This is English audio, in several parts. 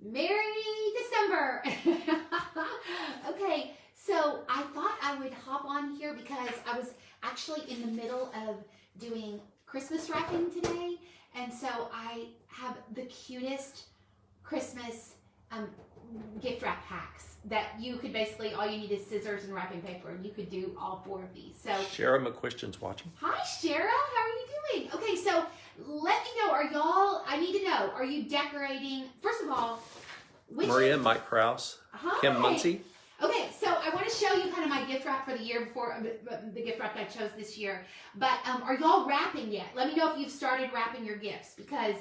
Merry December! Okay, so I thought I would hop on here because I was actually in the middle of doing Christmas wrapping today, and so I have the cutest Christmas gift wrap hacks that you could basically, all you need is scissors and wrapping paper, and you could do all 4 of these. So Shara McQuestion's watching. Hi Shara, how are you doing? Okay, so let me know, are y'all, I need to know, are you decorating, first of all, Maria, Mike Krause, Kim Muncie. Okay, so I want to show you kind of my gift wrap for the year before, the gift wrap I chose this year. But are y'all wrapping yet? Let me know if you've started wrapping your gifts because...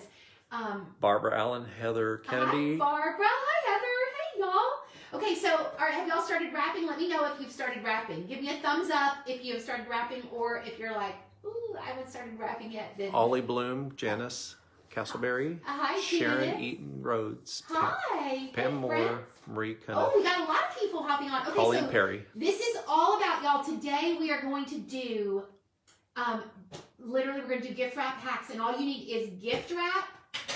Barbara Allen, Heather Kennedy. Hi Barbara, hi Heather, hey y'all. Okay, so have y'all started wrapping? Let me know if you've started wrapping. Give me a thumbs up if you have started wrapping, or if you're like, ooh, I haven't started wrapping yet. Then Ollie Bloom, Janice Castleberry, hi, Sharon Janice. Eaton Rhodes, Hi, Pam Moore, Marie Cunniff. Oh, we got a lot of people hopping on. Okay, Colleen so Perry. This is all about y'all. Today we are going to do, literally we're going to do gift wrap hacks, and all you need is gift wrap,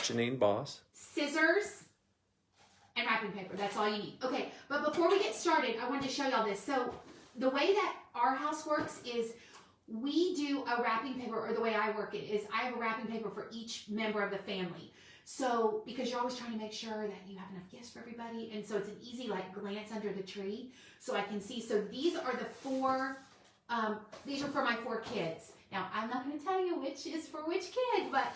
Janine Boss, scissors, and wrapping paper. That's all you need. Okay, but before we get started, I wanted to show y'all this. So the way that our house works is we do a wrapping paper, or the way I work it is I have a wrapping paper for each member of the family. So, because you're always trying to make sure that you have enough gifts for everybody, and so it's an easy glance under the tree so I can see. So these are the 4, these are for my 4 kids. Now, I'm not going to tell you which is for which kid, but...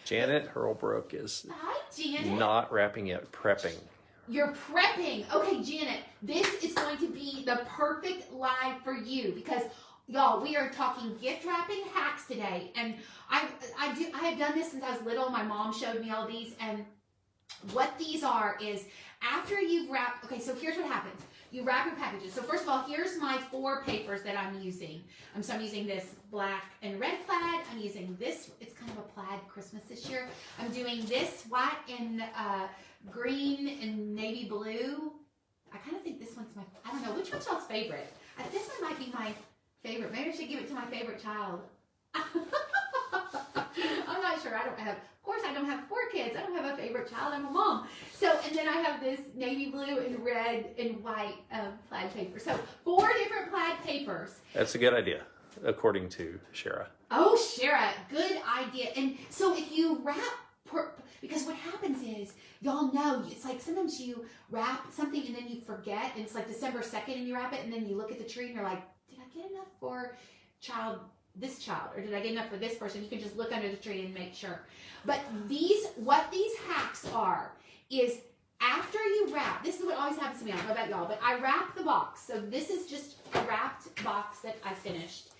Janet Hurlbrook is hi, Janet. Not wrapping yet, prepping. You're prepping. Okay, Janet, this is going to be the perfect live for you because... Y'all, we are talking gift wrapping hacks today, and I have done this since I was little. My mom showed me all these, and what these are is after you've wrapped, okay, so here's what happens. You wrap your packages. So first of all, here's my 4 papers that I'm using. So I'm using this black and red plaid. I'm using this, it's kind of a plaid Christmas this year. I'm doing this white and green and navy blue. I kind of think this one's my, I don't know, which one's y'all's favorite? This one might be my favorite. Maybe I should give it to my favorite child. I'm not sure. I don't have, of course I don't have 4 kids. I don't have a favorite child. I'm a mom. So, and then I have this navy blue and red and white plaid paper. So 4 different plaid papers. That's a good idea, according to Shara. Oh, Shara, good idea. And so if you wrap, because what happens is, y'all know, it's like sometimes you wrap something and then you forget, and it's like December 2nd and you wrap it, and then you look at the tree and you're like, did I get enough for this child, or did I get enough for this person? You can just look under the tree and make sure. But what these hacks are is after you wrap, this is what always happens to me, I don't know about y'all, but I wrap the box. So this is just a wrapped box that I finished.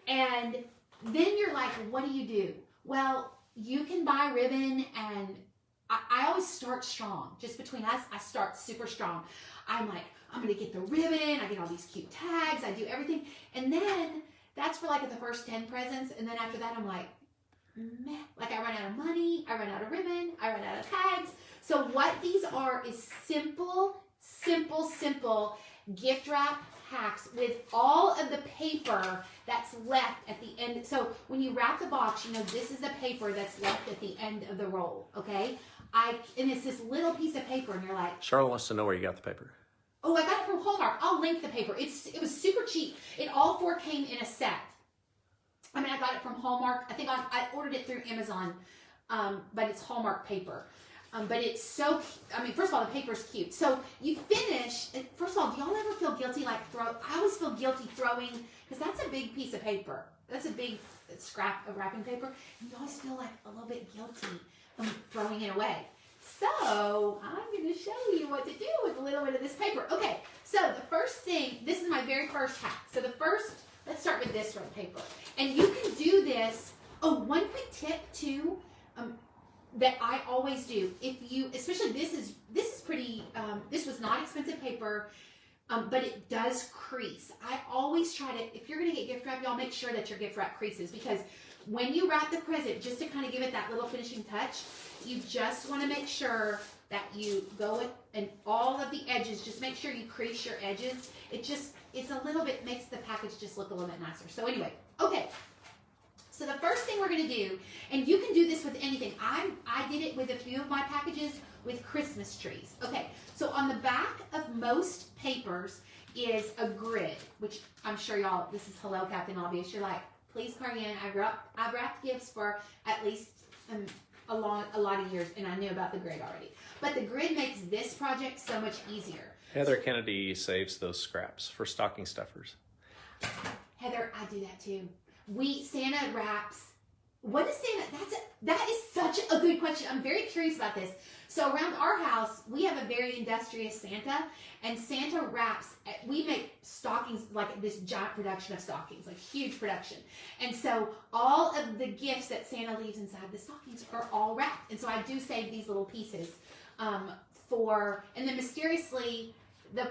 And then you're like, what do? Well, you can buy ribbon, and I always start strong. Just between us, I start super strong. I'm like, I'm going to get the ribbon. I get all these cute tags. I do everything. And then that's for the first 10 presents. And then after that, I'm like, meh. Like I run out of money. I run out of ribbon. I run out of tags. So what these are is simple gift wrap hacks with all of the paper that's left at the end. So when you wrap the box, you know, this is the paper that's left at the end of the roll. Okay. And it's this little piece of paper, and you're like, Charlotte wants to know where you got the paper. Oh, I got it from Hallmark. I'll link the paper. It was super cheap. All 4 came in a set. I mean, I got it from Hallmark. I think I ordered it through Amazon, but it's Hallmark paper. But it's so, I mean, first of all, the paper's cute. So you finish, first of all, do y'all ever feel guilty I always feel guilty throwing, because that's a big piece of paper. That's a big scrap of wrapping paper. And you always feel like a little bit guilty throwing it away. So I'm going to show you what to do with a little bit of this paper. Okay, so the first thing, this is my very first hack. So let's start with this red paper. And you can do this. Oh, one quick tip too, that I always do. Especially this is pretty, this was not expensive paper, but it does crease. I always try to, if you're going to get gift wrap, y'all make sure that your gift wrap creases, because when you wrap the present, just to kind of give it that little finishing touch, you just want to make sure that you go and all of the edges, just make sure you crease your edges. It's a little bit, makes the package just look a little bit nicer. So anyway, okay. So the first thing we're going to do, and you can do this with anything. I did it with a few of my packages with Christmas trees. Okay, so on the back of most papers is a grid, which I'm sure y'all, this is hello Captain Obvious. You're like, please, Carianne, I've wrapped gifts for at least a lot of years, and I knew about the grid already. But the grid makes this project so much easier. Heather Kennedy saves those scraps for stocking stuffers. Heather, I do that too. Santa wraps. What is Santa? That is such a good question. I'm very curious about this. So around our house, we have a very industrious Santa, and Santa wraps. We make stockings, like this giant production of stockings, like huge production. And so all of the gifts that Santa leaves inside the stockings are all wrapped. And so I do save these little pieces and then mysteriously, the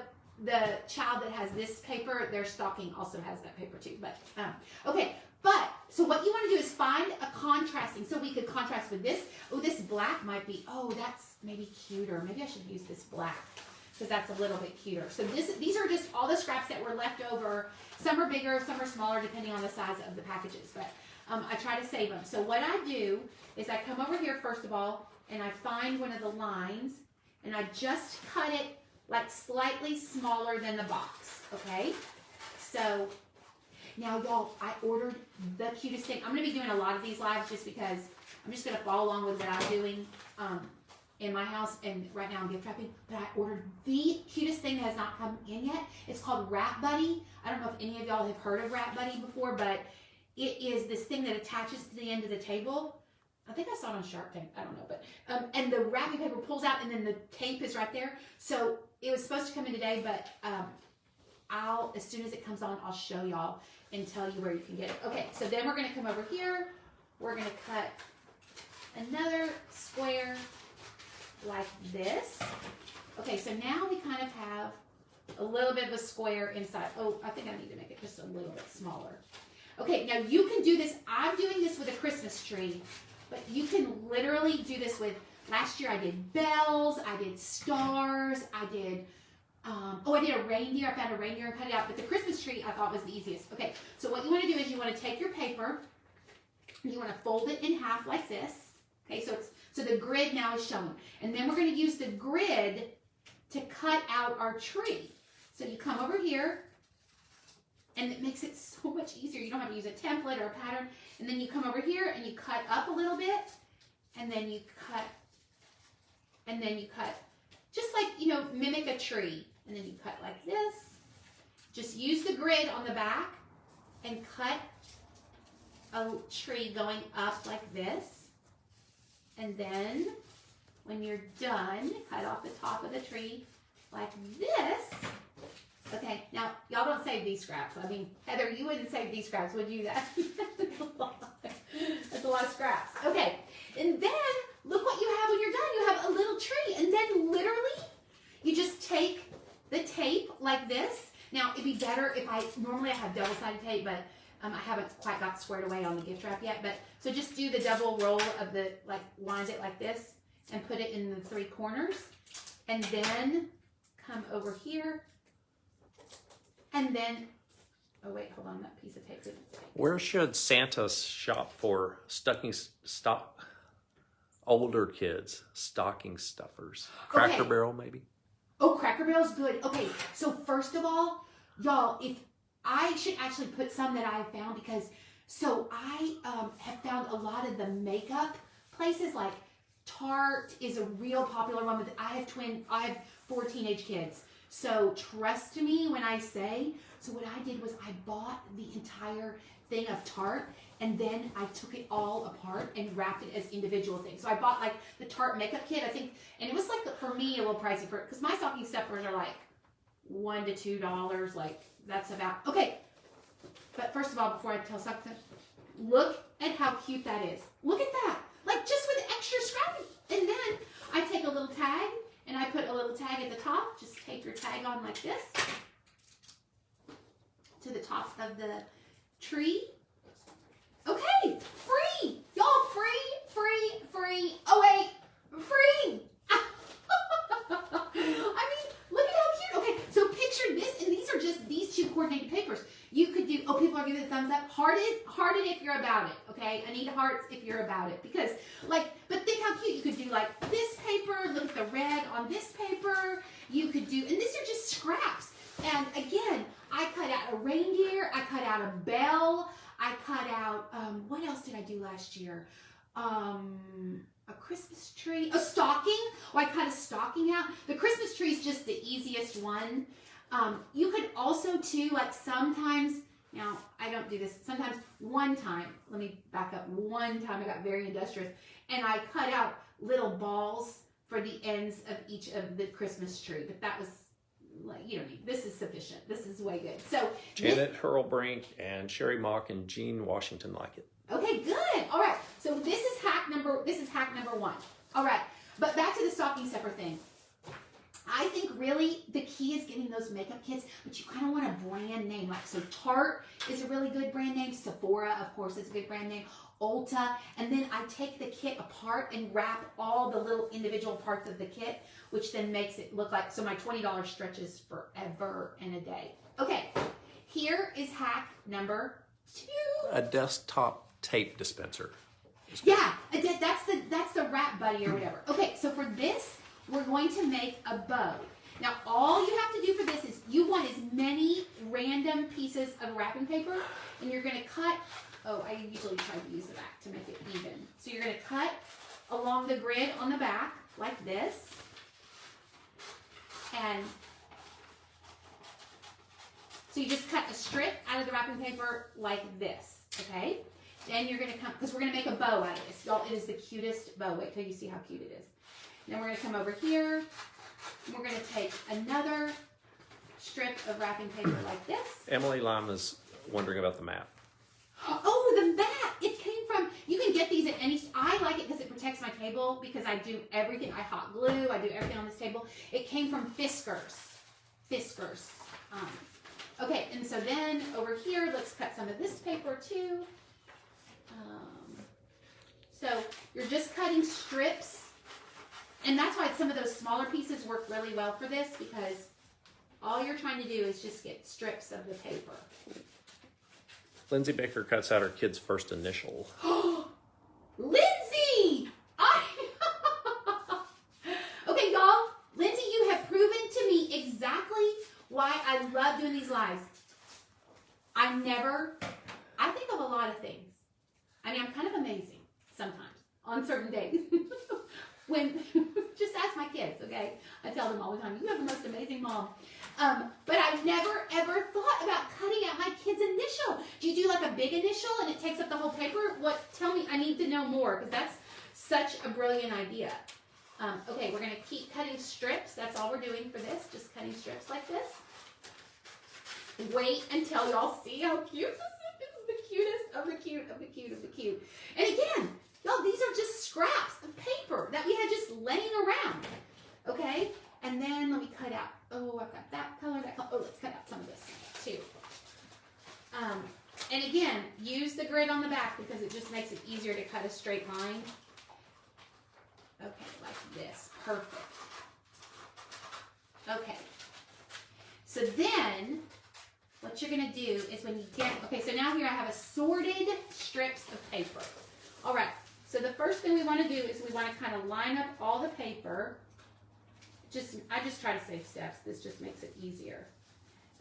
child that has this paper, their stocking also has that paper too. But okay. But, so what you want to do is find a contrasting, so we could contrast with this. Oh, this black might be, that's maybe cuter. Maybe I should use this black, because that's a little bit cuter. So these are just all the scraps that were left over. Some are bigger, some are smaller, depending on the size of the packages. But I try to save them. So what I do is I come over here, first of all, and I find one of the lines, and I just cut it like slightly smaller than the box, okay? So now, y'all, I ordered the cutest thing. I'm going to be doing a lot of these lives just because I'm just going to follow along with what I'm doing in my house. And right now I'm gift wrapping. But I ordered the cutest thing that has not come in yet. It's called Wrap Buddy. I don't know if any of y'all have heard of Wrap Buddy before, but it is this thing that attaches to the end of the table. I think I saw it on Shark Tank. I don't know. But and the wrapping paper pulls out, and then the tape is right there. So it was supposed to come in today, but as soon as it comes on, I'll show y'all and tell you where you can get it. Okay, so then we're going to come over here. We're going to cut another square like this. Okay, so now we kind of have a little bit of a square inside. Oh, I think I need to make it just a little bit smaller. Okay, now you can do this. I'm doing this with a Christmas tree, but you can literally do this with, last year I did bells, I did stars, I did I did a reindeer. I found a reindeer and cut it out. But the Christmas tree I thought was the easiest. Okay, so what you want to do is you want to take your paper, and you want to fold it in half like this. Okay, so the grid now is shown. And then we're going to use the grid to cut out our tree. So you come over here, and it makes it so much easier. You don't have to use a template or a pattern. And then you come over here, and you cut up a little bit, and then you cut, just like, mimic a tree. And then you cut like this. Just use the grid on the back and cut a tree going up like this. And then when you're done, cut off the top of the tree like this. Okay, now y'all don't save these scraps. I mean, Heather, you wouldn't save these scraps, would you? That's a lot of scraps. Okay, and then look what you have when you're done. You have a little tree, and then literally you just take the tape like this. Now, it'd be better if normally I have double-sided tape, but I haven't quite got squared away on the gift wrap yet. But so just do the double roll of wind it like this and put it in the 3 corners. And then come over here. And then, oh wait, hold on, that piece of tape didn't take. Where should Santa shop for older kids, stocking stuffers? Cracker Barrel, maybe? Oh, Cracker Barrel's good. Okay, so first of all, y'all, if I should actually put some that I have found, because so I have found a lot of the makeup places, like Tarte is a real popular one. I have 4 teenage kids. So trust me when I say, so what I did was I bought the entire thing of Tarte, and then I took it all apart and wrapped it as individual things. So I bought like the Tarte makeup kit, I think, and it was like, for me, a little pricey for it, because my stocking stuffers are like $1 to $2, like that's about, okay. But first of all, before I tell something, look at how cute that is. Look at that, like just with extra scrapping. And then I take a little tag, and I put a little tag at the top. Just tape your tag on like this to the top of the tree. Okay, free. Y'all, free. Oh, wait, free. I mean, look at how cute. Okay, so picture this, and these are just these 2 coordinated papers. You could do, people are giving a thumbs up. Heart it if you're about it, okay? I need hearts if you're about it. Because, but think how cute. You could do like this paper. Look at the on this paper. You could do, and these are just scraps. And again, I cut out a reindeer. I cut out a bell. I cut out, what else did I do last year? A Christmas tree, a stocking. Oh, I cut a stocking out. The Christmas tree is just the easiest one. You could also too, like sometimes, now I don't do this, sometimes one time, let me back up, one time I got very industrious and I cut out little balls for the ends of each of the Christmas tree, but that was, like, you don't need, this is sufficient. This is way good. So Janet Hurlbrink and Sherry Mock and Jean Washington like it. Okay, good. All right. So this is hack number one. All right. But back to the stocking stuffer thing. I think really the key is getting those makeup kits, but you kind of want a brand name. Like, so Tarte is a really good brand name. Sephora, of course, is a good brand name. Ulta. And then I take the kit apart and wrap all the little individual parts of the kit, which then makes it look like, so my $20 stretches forever and a day. Okay. Here is hack number 2. A desktop tape dispenser. Yeah, that's the wrap buddy or whatever. Okay, so for this, we're going to make a bow. Now, all you have to do for this is you want as many random pieces of wrapping paper, and you're going to cut, oh, I usually try to use the back to make it even. So you're going to cut along the grid on the back like this, and so you just cut a strip out of the wrapping paper like this, okay? Then you're going to come, because we're going to make a bow out of this. Y'all, it is the cutest bow. Wait till you see how cute it is. Then we're going to come over here. And we're going to take another strip of wrapping paper like this. Emily Lime is wondering about the map. Oh, the map! It came from, you can get these at any, I like it because it protects my table because I do everything. I hot glue, I do everything on this table. It came from Fiskars. Fiskars. Okay, and so then over here, let's cut some of this paper too. So you're just cutting strips, and that's why some of those smaller pieces work really well for this, because all you're trying to do is just get strips of the paper. Lindsay Baker cuts out her kid's first initial. Lindsay! Okay, y'all, Lindsay, you have proven to me exactly why I love doing these lives. I think of a lot of things. I mean, I'm kind of amazing sometimes on certain days. When, just ask my kids, okay? I tell them all the time, you have the most amazing mom. But I've never, ever thought about cutting out my kid's initial. Do you do like a big initial and it takes up the whole paper? What? Tell me, I need to know more, because that's such a brilliant idea. Okay, we're going to keep cutting strips. That's all we're doing for this, just cutting strips like this. Wait until y'all see how cute this is. This is the cutest of the cute of the cute of the cute. And again, y'all, these are just scraps of paper that we had just laying around. Okay? And then let me cut out. Oh, I've got that color, that color. Oh, let's cut out some of this too. And again, use the grid on the back because it just makes it easier to cut a straight line. Okay, like this. Perfect. Okay. So then, what you're going to do is when you get, okay, so now here I have assorted strips of paper. All right, so the first thing we want to do is we want to kind of line up all the paper. I just try to save steps. This just makes it easier.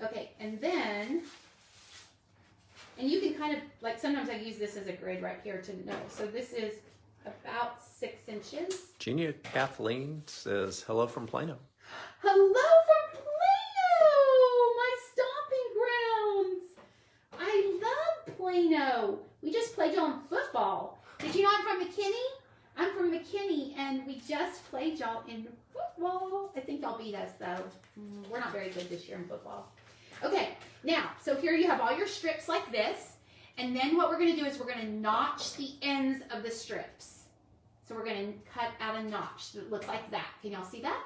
Okay, and then, and you can kind of, like sometimes I use this as a grid right here to know. So this is about 6 inches. Genia Kathleen says, hello from Plano. Hello from Plano, my stomping grounds. I love Plano. We just played y'all in football. Did you know I'm from McKinney? I'm from McKinney, and we just played y'all in football. I think y'all beat us, though. We're not very good this year in football. Okay, now, so here you have all your strips like this, and then what we're going to do is we're going to notch the ends of the strips. So we're going to cut out a notch that looks like that. Can y'all see that?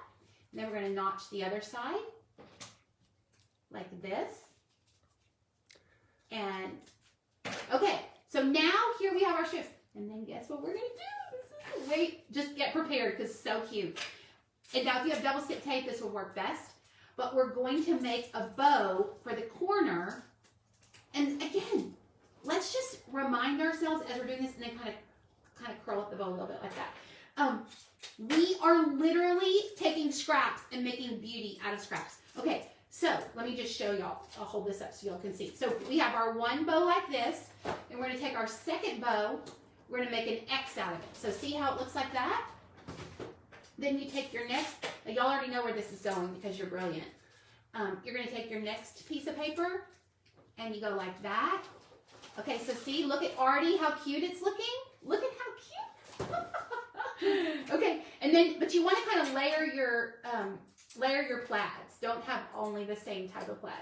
And then we're going to notch the other side like this. And, okay, so now here we have our strips. And then guess what we're going to do? Wait, just get prepared because it's so cute. And now if you have double stick tape, this will work best. But we're going to make a bow for the corner. And again, let's just remind ourselves as we're doing this, and then kind of curl up the bow a little bit like that. We are literally taking scraps and making beauty out of scraps. Okay, so let me just show y'all. I'll hold this up so y'all can see. So we have our one bow like this, and we're gonna take our second bow, we're gonna make an X out of it. So see how it looks like that? Then you take your next, y'all already know where this is going because you're brilliant. You're gonna take your next piece of paper and you go like that. Okay, so see, look at Artie, how cute it's looking. Look at how cute. Okay, and then, but you want to kind of layer your plaids. Don't have only the same type of plaid.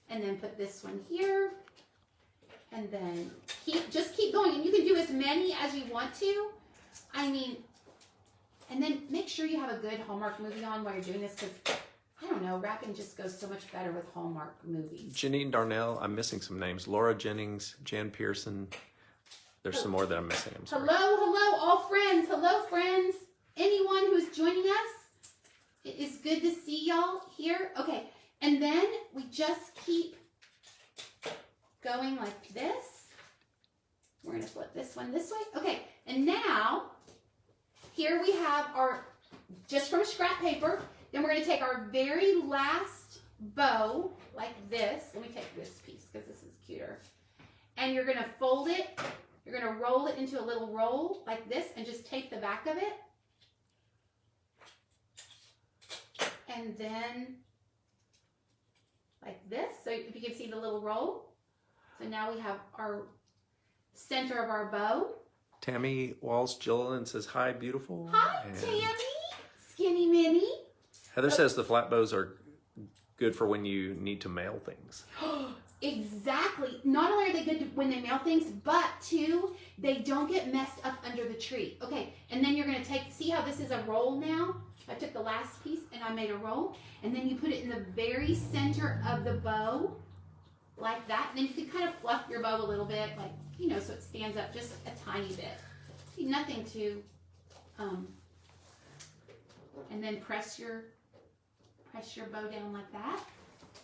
And then put this one here. And then just keep going. And you can do as many as you want to. I mean, and then make sure you have a good Hallmark movie on while you're doing this, because I don't know, wrapping just goes so much better with Hallmark movies. Janine Darnell, I'm missing some names. Laura Jennings, Jan Pearson. There's some more that I'm missing. I'm sorry. Hello, all friends. Hello, friends. Anyone who's joining us, it is good to see y'all here. Okay, and then we just keep going like this. We're going to flip this one this way. Okay, and now, here we have our, just from scrap paper, then we're going to take our very last bow, like this. Let me take this piece, because this is cuter. And you're going to fold it. You're going to roll it into a little roll, like this, and just take the back of it. And then, like this. So if you can see the little roll. So now we have our center of our bow. Tammy Walls Gilliland says, hi, beautiful. Hi, And Tammy. Skinny Minnie. Heather says the flat bows are good for when you need to mail things. Exactly. Not only are they good when they mail things, but too, they don't get messed up under the tree. Okay, and then you're going to see how this is a roll now? I took the last piece and I made a roll, and then you put it in the very center of the bow, like that. And then you can kind of fluff your bow a little bit, like, you know, so it stands up just a tiny bit. Nothing to, and then press your bow down like that.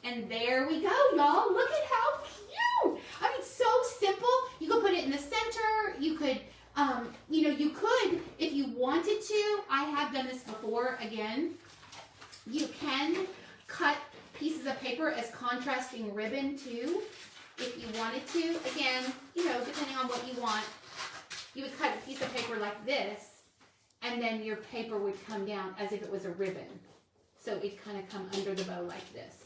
And there we go, y'all. Look at how cute. I mean, so simple. You could put it in the center. You could, you know, you could, if you wanted to. I have done this before, again. You can cut pieces of paper as contrasting ribbon, too, if you wanted to. Again, you know, depending on what you want. You would cut a piece of paper like this, and then your paper would come down as if it was a ribbon. So it'd kind of come under the bow like this.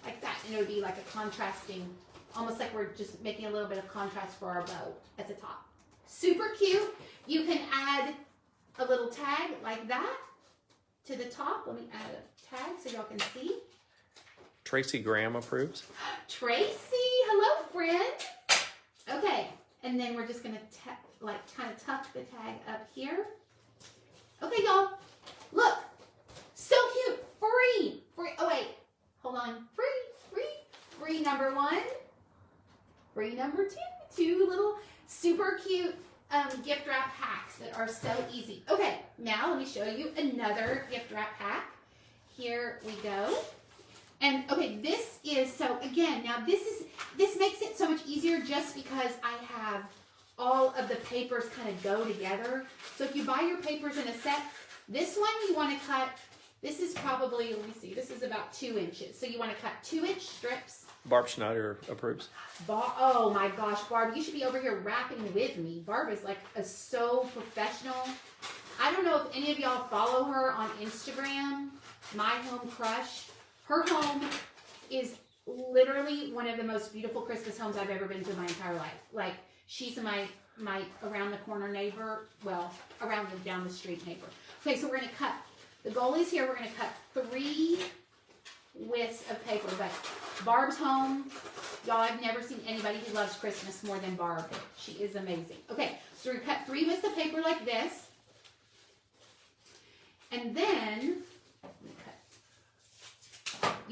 Like that, and it would be like a contrasting, almost like we're just making a little bit of contrast for our bow at the top. Super cute. You can add a little tag like that to the top. Let me add a tag so y'all can see. Tracy Graham approves. Tracy, hello friend. Okay, and then we're just gonna kind of tuck the tag up here. Okay, y'all, look, so cute, free. Oh wait. Hold on. Free number one. Free number two. Two little super cute gift wrap hacks that are so easy. Okay, now let me show you another gift wrap hack. Here we go. And okay, this is, so again, now this makes it so much easier just because I have all of the papers kind of go together. So if you buy your papers in a set, this one you want to cut. This is probably, let me see, this is about 2 inches. So you want to cut 2-inch strips. Barb Schneider approves. Oh my gosh, Barb, you should be over here rapping with me. Barb is like so professional. I don't know if any of y'all follow her on Instagram, My Home Crush. Her home is literally one of the most beautiful Christmas homes I've ever been to in my entire life. Like, she's my around the corner neighbor, well, around the down the street neighbor. Okay, so we're going to cut. The goal is here, we're going to cut 3 widths of paper, but Barb's home, y'all, I've never seen anybody who loves Christmas more than Barb. She is amazing. Okay, so we're going to cut 3 widths of paper like this, and then,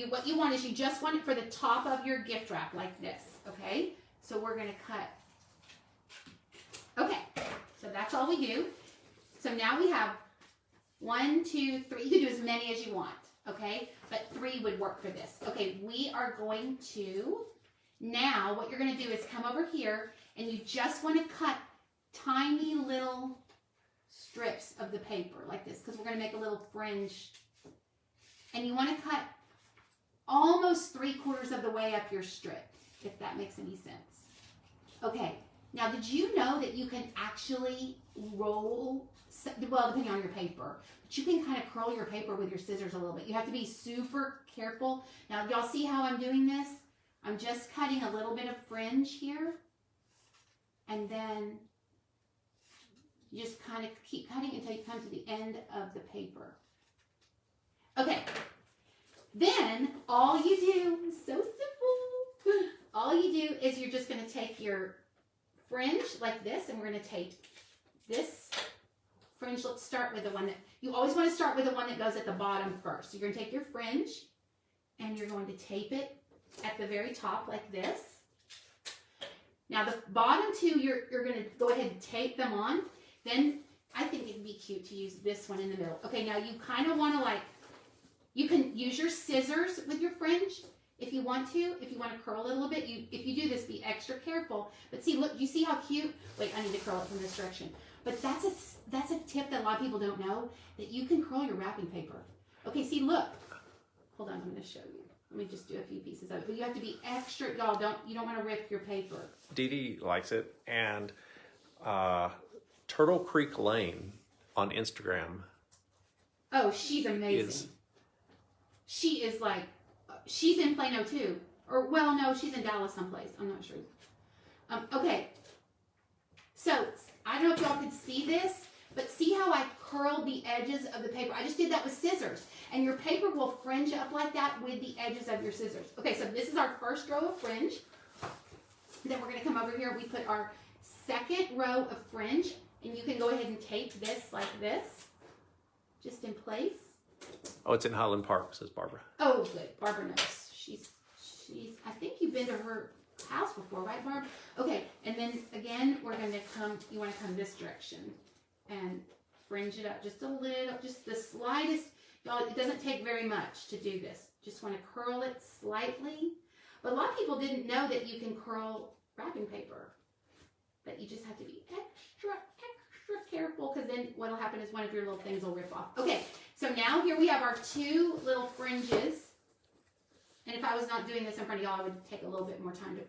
what you want is you just want it for the top of your gift wrap like this, okay? So we're going to cut, okay, so that's all we do. So now we have 1, 2, 3. You can do as many as you want, okay? But 3 would work for this. Okay, we are going to, now what you're going to do is come over here and you just want to cut tiny little strips of the paper like this because we're going to make a little fringe. And you want to cut almost 3/4 of the way up your strip, if that makes any sense. Okay, now did you know that you can actually roll, well, depending on your paper, but you can kind of curl your paper with your scissors a little bit. You have to be super careful. Now, y'all see how I'm doing this? I'm just cutting a little bit of fringe here, and then you just kind of keep cutting until you come to the end of the paper. Okay, then all you do, so simple, all you do is you're just going to take your fringe like this, and we're going to take this fringe. Let's start with the one that, you always want to start with the one that goes at the bottom first. So you're going to take your fringe, and you're going to tape it at the very top like this. Now the bottom two, you're going to go ahead and tape them on. Then I think it'd be cute to use this one in the middle. Okay, now you kind of want to like, you can use your scissors with your fringe if you want to. If you want to curl it a little bit, if you do this, be extra careful. But see, look, you see how cute? Wait, I need to curl it from this direction. But that's a tip that a lot of people don't know, that you can curl your wrapping paper. Okay, see, look. Hold on, I'm going to show you. Let me just do a few pieces of it. But you have to be extra, y'all. You don't want to rip your paper. Dee Dee likes it, and Turtle Creek Lane on Instagram. Oh, she's amazing. She is like, she's in Plano too. Or, well, no, she's in Dallas someplace. I'm not sure. Okay. So, I don't know if y'all can see this, but see how I curled the edges of the paper? I just did that with scissors. And your paper will fringe up like that with the edges of your scissors. Okay, so this is our first row of fringe. Then we're going to come over here. We put our second row of fringe. And you can go ahead and tape this like this. Just in place. Oh, it's in Highland Park, says Barbara. Oh, good. Barbara knows. She's. I think you've been to her house before, right, Barb? Okay, and then again, we're going to come. You want to come this direction and fringe it up just a little, just the slightest. Y'all, it doesn't take very much to do this. Just want to curl it slightly. But a lot of people didn't know that you can curl wrapping paper. That you just have to be extra careful, because then what'll happen is one of your little things will rip off. Okay, so now here we have our two little fringes. And if I was not doing this in front of y'all, I would take a little bit more time to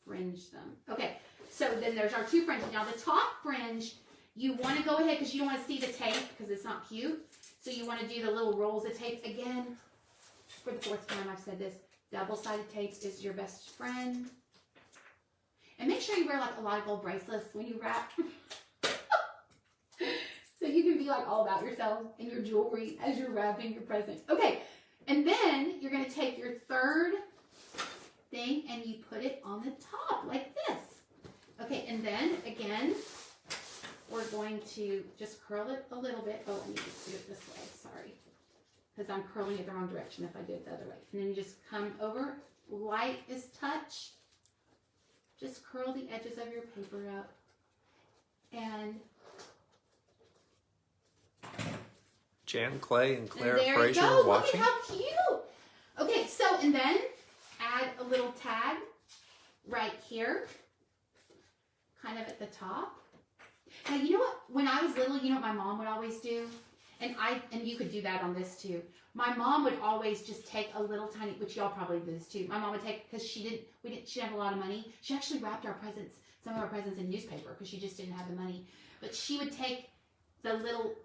fringe them. Okay, so then there's our two fringes. Now the top fringe, you want to go ahead, because you don't want to see the tape, because it's not cute. So you want to do the little rolls of tape. Again, for the 4th time I've said this, double-sided tape is your best friend. And make sure you wear like a lot of gold bracelets when you wrap. So you can be like all about yourself and your jewelry as you're wrapping your present. Okay, and then you're going to take your third thing and you put it on the top like this. Okay, and then again, we're going to just curl it a little bit. Oh, I need to do it this way, sorry. Because I'm curling it the wrong direction if I do it the other way. And then you just come over, light as touch. Just curl the edges of your paper up. And Jan Clay and Claire there Fraser you go. watching. Look at how cute. Okay, so, and then add a little tag right here. Kind of at the top. Now, you know what? When I was little, you know what my mom would always do? And you could do that on this too. My mom would always just take a little tiny, which y'all probably do this too. My mom would take, because she didn't have a lot of money. She actually wrapped our presents, some of our presents in newspaper, because she just didn't have the money. But she would take a little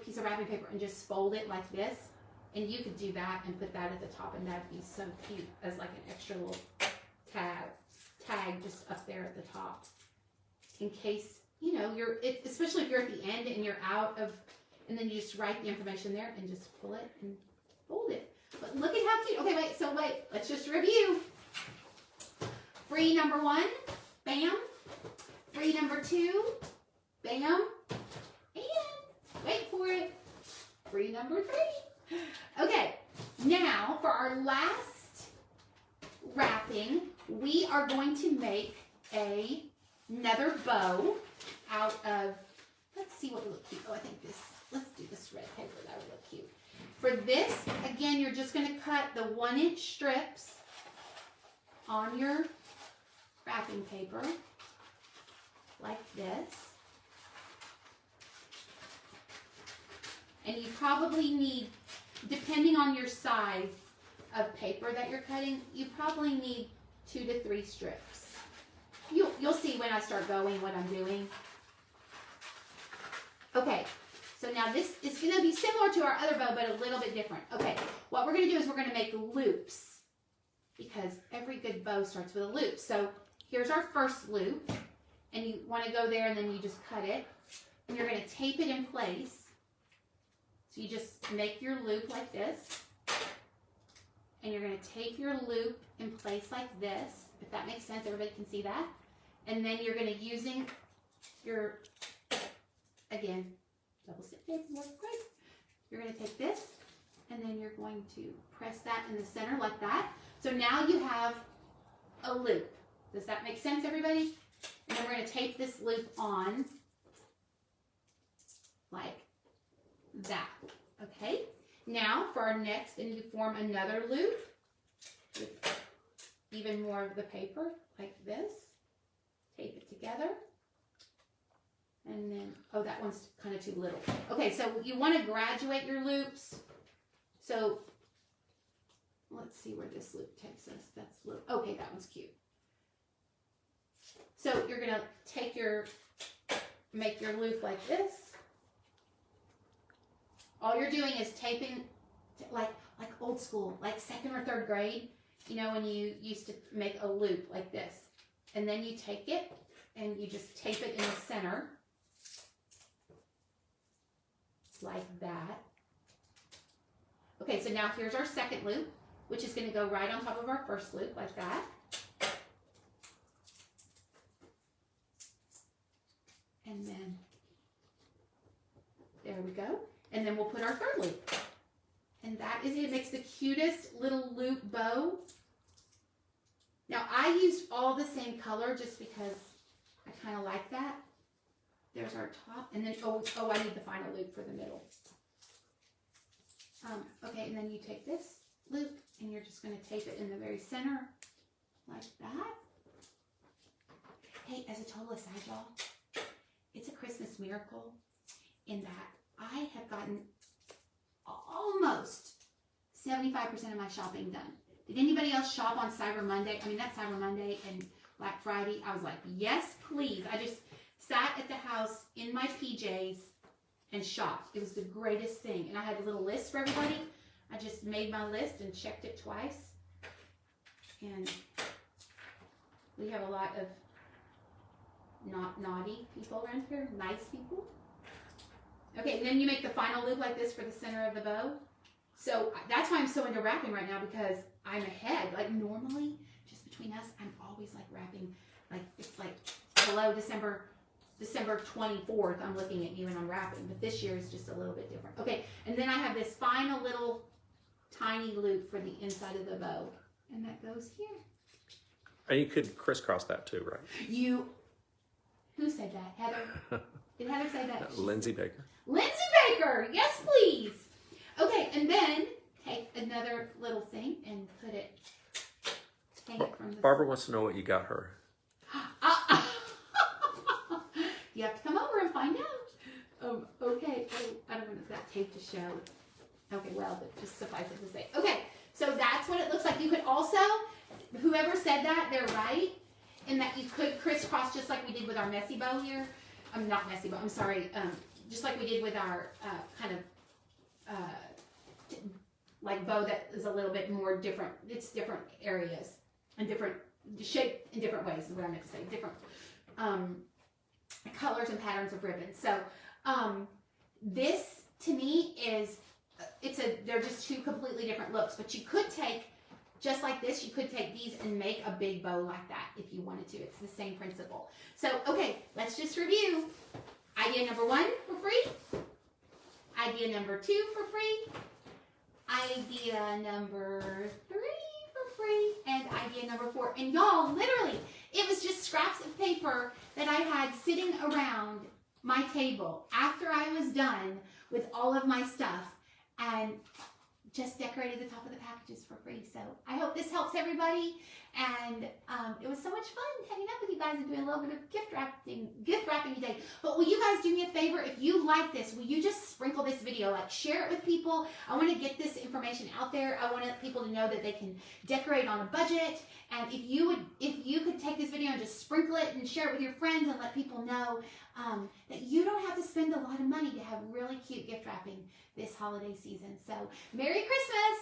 piece of wrapping paper and just fold it like this. And you could do that and put that at the top, and that'd be so cute as like an extra little tag just up there at the top. In case, you know, especially if you're at the end and you're out of, and then you just write the information there and just pull it and fold it. But look at how cute. Okay, wait, let's just review. Free number 1, bam. Free number 2, bam. And wait for it. Free number 3. Okay, now for our last wrapping, we are going to make another bow out of, let's see what would look cute. Oh, I think let's do this red paper. That would look cute. For this, again, you're just going to cut the 1-inch strips on your wrapping paper like this. And you probably need, depending on your size of paper that you're cutting, you probably need 2 to 3 strips. You'll see when I start going what I'm doing. Okay, so now this is going to be similar to our other bow, but a little bit different. Okay, what we're going to do is we're going to make loops, because every good bow starts with a loop. So here's our first loop, and you want to go there and then you just cut it, and you're going to tape it in place. So you just make your loop like this, and you're going to tape your loop in place like this, if that makes sense, everybody can see that. And then you're going to, using your, again, double stitch tape works great. You're going to take this, and then you're going to press that in the center like that. So now you have a loop. Does that make sense, everybody? And then we're going to tape this loop on like that. Okay? Now for our next, I need to form another loop with even more of the paper like this. Tape it together. And then, oh, that one's kind of too little. Okay, so you want to graduate your loops. So let's see where this loop takes us. That's little. Okay, that one's cute. So you're going to take your, make your loop like this. All you're doing is taping, like old school, like 2nd or 3rd grade, you know, when you used to make a loop like this. And then you take it and you just tape it in the center like that. Okay, so now here's our second loop, which is going to go right on top of our first loop like that. And then there we go. And then we'll put our third loop. And that is it. It makes the cutest little loop bow. Now I used all the same color just because I kind of like that. There's our top. And then, oh, I need the final loop for the middle. Okay, and then you take this loop and you're just going to tape it in the very center like that. Hey, as a total aside, y'all, it's a Christmas miracle in that I have gotten almost 75% of my shopping done. Did anybody else shop on Cyber Monday? I mean, that's Cyber Monday and Black Friday. I was like, yes, please. I just sat at the house in my PJs and shopped. It was the greatest thing. And I had a little list for everybody. I just made my list and checked it twice. And we have a lot of not naughty people around here, nice people. Okay, and then you make the final loop like this for the center of the bow. So that's why I'm so into wrapping right now, because I'm ahead. Like normally, just between us, I'm always like wrapping, like it's like, hello, December 24th, I'm looking at you and I'm wrapping. But this year is just a little bit different. Okay, and then I have this final little tiny loop for the inside of the bow. And that goes here. And you could crisscross that too, right? Who said that? Heather? Did Heather say that? Lindsay Baker. Lindsay Baker! Yes, please! Okay, and then take another little thing and put it, hang it from the... Barbara wants to know what you got her. You have to come over and find out. Okay, I don't want that tape to show. Okay, well, but just suffice it to say. Okay, so that's what it looks like. You could also, whoever said that, they're right, in that you could crisscross just like we did with our messy bow here. Not messy bow, I'm sorry. Just like we did with our kind of like bow that is a little bit more different. It's different areas and different shape in different ways is what I meant to say. Different colors and patterns of ribbon. So this to me is, they're just two completely different looks, but you could take, just like this, you could take these and make a big bow like that if you wanted to. It's the same principle. So, okay, let's just review. Idea number 1 for free. Idea number 2 for free. Idea number 3 for free. And idea number 4. And y'all, literally, it was just scraps of paper that I had sitting around my table after I was done with all of my stuff. And just decorated the top of the packages for free. So I hope this helps everybody. And it was so much fun hanging out with you guys and doing a little bit of gift wrapping today. But will you guys do me a favor? If you like this, will you just sprinkle this video? Like, share it with people. I want to get this information out there. I want people to know that they can decorate on a budget. And if you could take this video and just sprinkle it and share it with your friends and let people know that you don't have to spend a lot of money to have really cute gift wrapping this holiday season. So, Merry Christmas!